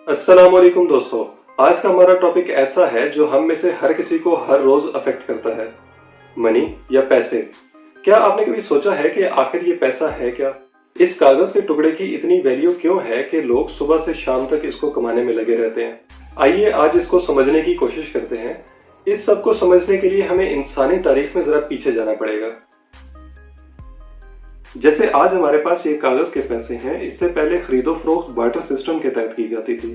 अस्सलाम वालेकुम दोस्तों। आज का हमारा टॉपिक ऐसा है जो हम में से हर किसी को हर रोज अफेक्ट करता है, मनी या पैसे। क्या आपने कभी सोचा है कि आखिर ये पैसा है क्या? इस कागज के टुकड़े की इतनी वैल्यू क्यों है कि लोग सुबह से शाम तक इसको कमाने में लगे रहते हैं? आइए आज इसको समझने की कोशिश करते हैं। इस सब को समझने के लिए हमें इंसानी तारीख में जरा पीछे जाना पड़ेगा। जैसे आज हमारे पास ये कागज के पैसे हैं, इससे पहले खरीदो फरोख्त बार्टर सिस्टम के तहत की जाती थी,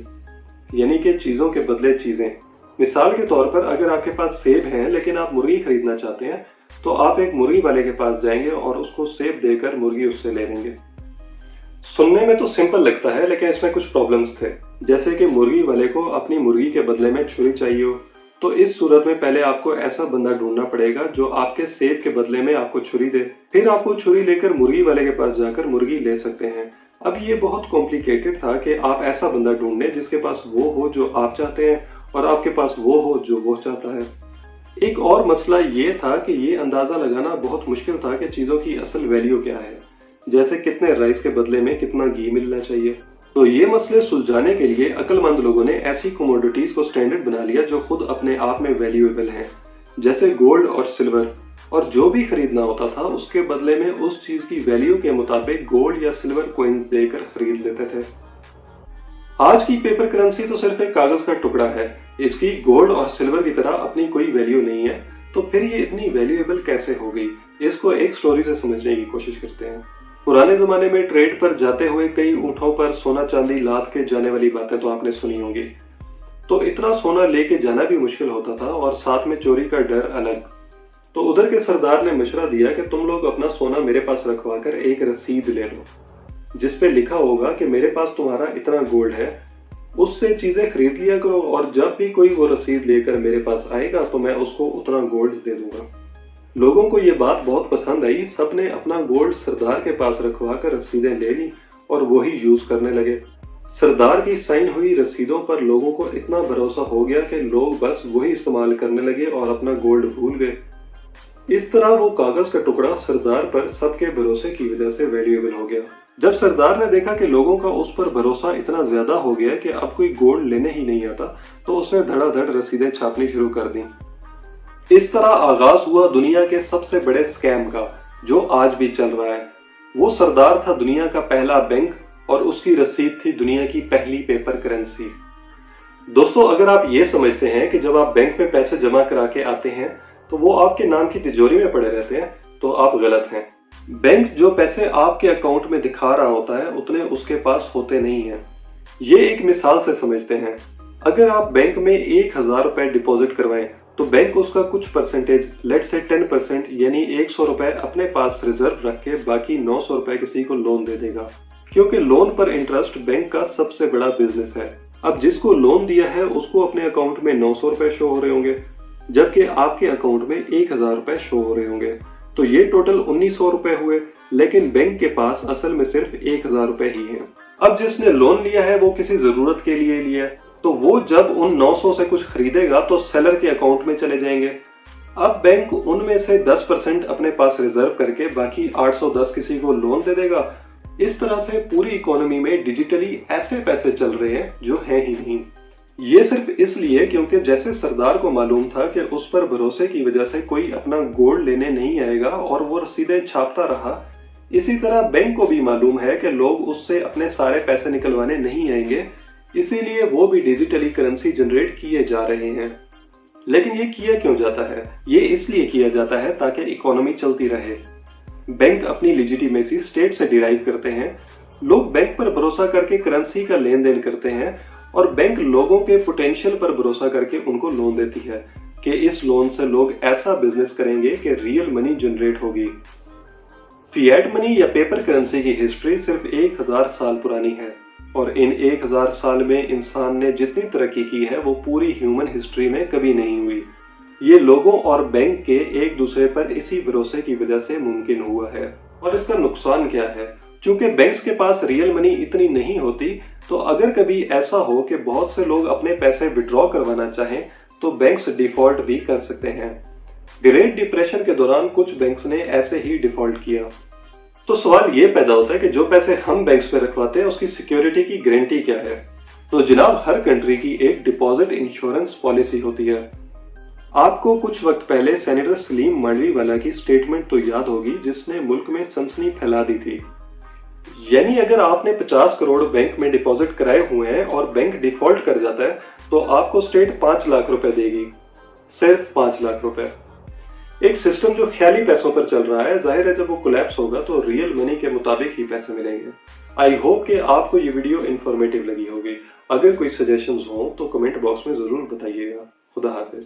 यानी कि चीजों के बदले चीजें। मिसाल के तौर पर अगर आपके पास सेब हैं लेकिन आप मुर्गी खरीदना चाहते हैं तो आप एक मुर्गी वाले के पास जाएंगे और उसको सेब देकर मुर्गी उससे ले लेंगे। सुनने में तो सिंपल लगता है लेकिन इसमें कुछ प्रॉब्लम्स थे, जैसे कि मुर्गी वाले को अपनी मुर्गी के बदले में छुरी चाहिए हो, तो इस सूरत में पहले आपको ऐसा बंदा ढूंढना पड़ेगा जो आपके सेब के बदले में आपको छुरी दे। फिर आपको छुरी लेकर मुर्गी वाले के पास जाकर मुर्गी ले सकते हैं। अब ये बहुत कॉम्प्लिकेटेड था कि आप ऐसा बंदा ढूंढने जिसके पास वो हो जो आप चाहते हैं और आपके पास वो हो जो वो चाहता है। एक और मसला ये था कि ये अंदाजा लगाना बहुत मुश्किल था कि चीजों की असल वैल्यू क्या है, जैसे कितने राइस के बदले में कितना घी मिलना चाहिए। तो ये मसले सुलझाने के लिए अक्लमंद लोगों ने ऐसी कमोडिटीज को स्टैंडर्ड बना लिया जो खुद अपने आप में वैल्यूएबल हैं, जैसे गोल्ड और सिल्वर। और जो भी खरीदना होता था उसके बदले में उस चीज की वैल्यू के मुताबिक गोल्ड या सिल्वर कॉइन्स देकर खरीद लेते थे। आज की पेपर करेंसी तो सिर्फ एक कागज का टुकड़ा है, इसकी गोल्ड और सिल्वर की तरह अपनी कोई वैल्यू नहीं है। तो फिर ये इतनी वैल्यूएबल कैसे हो गई? इसको एक स्टोरी से समझने की कोशिश करते हैं। पुराने जमाने में ट्रेड पर जाते हुए कई ऊंटों पर सोना चांदी लाद के जाने वाली बातें तो आपने सुनी होंगी। तो इतना सोना लेके जाना भी मुश्किल होता था और साथ में चोरी का डर अलग। तो उधर के सरदार ने मशवरा दिया कि तुम लोग अपना सोना मेरे पास रखवा कर एक रसीद ले लो, जिसपे लिखा होगा कि मेरे पास तुम्हारा इतना गोल्ड है, उससे चीजें खरीद लिया करो और जब भी कोई वो रसीद लेकर मेरे पास आएगा तो मैं उसको उतना गोल्ड दे दूंगा। लोगों को ये बात बहुत पसंद आई। सबने अपना गोल्ड सरदार के पास रखवा कर रसीदें ले ली और वही यूज करने लगे। सरदार की साइन हुई रसीदों पर लोगों को इतना भरोसा हो गया कि लोग बस वही इस्तेमाल करने लगे और अपना गोल्ड भूल गए। इस तरह वो कागज का टुकड़ा सरदार पर सबके भरोसे की वजह से वैल्यूएबल हो गया। जब सरदार ने देखा कि लोगों का उस पर भरोसा इतना ज्यादा हो गया कि अब कोई गोल्ड लेने ही नहीं आता, तो उसने धड़ाधड़ रसीदें छापनी शुरू कर दी। इस तरह आगाज हुआ दुनिया के सबसे बड़े स्कैम का, जो आज भी चल रहा है। वो सरदार था दुनिया का पहला बैंक और उसकी रसीद थी दुनिया की पहली पेपर करेंसी। दोस्तों, अगर आप ये समझते हैं कि जब आप बैंक में पैसे जमा करा के आते हैं तो वो आपके नाम की तिजोरी में पड़े रहते हैं, तो आप गलत हैं। बैंक जो पैसे आपके अकाउंट में दिखा रहा होता है उतने उसके पास होते नहीं हैं। ये एक मिसाल से समझते हैं। अगर आप बैंक में 1000 रुपए डिपॉजिट करवाएं तो बैंक उसका कुछ परसेंटेज, लेट से 10% यानी 100 रुपए अपने पास रिजर्व रख के बाकी 900 रुपए किसी को लोन दे देगा, क्योंकि लोन पर इंटरेस्ट बैंक का सबसे बड़ा बिजनेस है। अब जिसको लोन दिया है उसको अपने अकाउंट में 900 रुपए शो हो रहे होंगे, जबकि आपके अकाउंट में 1000 रुपए शो हो रहे होंगे। तो ये टोटल 1900 रुपए हुए, लेकिन बैंक के पास असल में सिर्फ 1000 रुपए ही हैं। अब जिसने लोन लिया है वो किसी जरूरत के लिए लिया है, तो वो जब उन 900 से कुछ खरीदेगा तो सेलर के अकाउंट में चले जाएंगे। अब बैंक उनमें से 10% अपने पास रिजर्व करके बाकी 810 किसी को लोन दे देगा। इस तरह से पूरी इकोनॉमी में डिजिटली ऐसे पैसे चल रहे हैं जो हैं ही नहीं। ये सिर्फ इसलिए क्योंकि जैसे सरदार को मालूम था कि उस पर भरोसे की वजह से कोई अपना गोल्ड लेने नहीं आएगा और वो रसीदें छापता रहा, इसी तरह बैंक को भी मालूम है कि लोग उससे अपने सारे पैसे निकलवाने नहीं आएंगे, इसीलिए वो भी डिजिटली करेंसी जनरेट किए जा रहे हैं। लेकिन ये किया क्यों जाता है? ये इसलिए किया जाता है ताकि इकोनॉमी चलती रहे। बैंक अपनी लेजिटिमेसी स्टेट से डिराइव करते हैं। लोग बैंक पर भरोसा करके करेंसी का लेन देन करते हैं और बैंक लोगों के पोटेंशियल पर भरोसा करके उनको लोन देती है कि इस लोन से लोग ऐसा बिजनेस करेंगे कि रियल मनी जनरेट होगी। फिएट मनी या पेपर करेंसी की हिस्ट्री सिर्फ 1000 साल पुरानी है और इन 1000 साल में इंसान ने जितनी तरक्की की है वो पूरी ह्यूमन हिस्ट्री में कभी नहीं हुई। ये लोगों और बैंक के एक दूसरे पर इसी भरोसे की वजह से मुमकिन हुआ है। और इसका नुकसान क्या है? चूंकि बैंक्स के पास रियल मनी इतनी नहीं होती, तो अगर कभी ऐसा हो कि बहुत से लोग अपने पैसे विड्रॉ करवाना चाहें तो बैंक्स डिफॉल्ट भी कर सकते हैं। ग्रेट डिप्रेशन के दौरान कुछ बैंक्स ने ऐसे ही डिफॉल्ट किया। तो सवाल ये पैदा होता है कि जो पैसे हम बैंक्स में रखवाते हैं उसकी सिक्योरिटी की गारंटी क्या है? तो जनाब, हर कंट्री की एक डिपॉजिट इंश्योरेंस पॉलिसी होती है। आपको कुछ वक्त पहले सेनेटर सलीम मांडवीवाला की स्टेटमेंट तो याद होगी, जिसने मुल्क में सनसनी फैला दी थी। यानी अगर आपने 50 करोड़ बैंक में डिपॉजिट कराए हुए हैं और बैंक डिफॉल्ट कर जाता है तो आपको स्टेट 5 लाख रुपए देगी, सिर्फ 5 लाख रुपए। एक सिस्टम जो ख्याली पैसों पर चल रहा है, जाहिर है जब वो कोलैप्स होगा तो रियल मनी के मुताबिक ही पैसे मिलेंगे। आई होप कि आपको ये वीडियो इंफॉर्मेटिव लगी होगी। अगर कोई सजेशंस हो तो कमेंट बॉक्स में जरूर बताइएगा। खुदा हाफिज।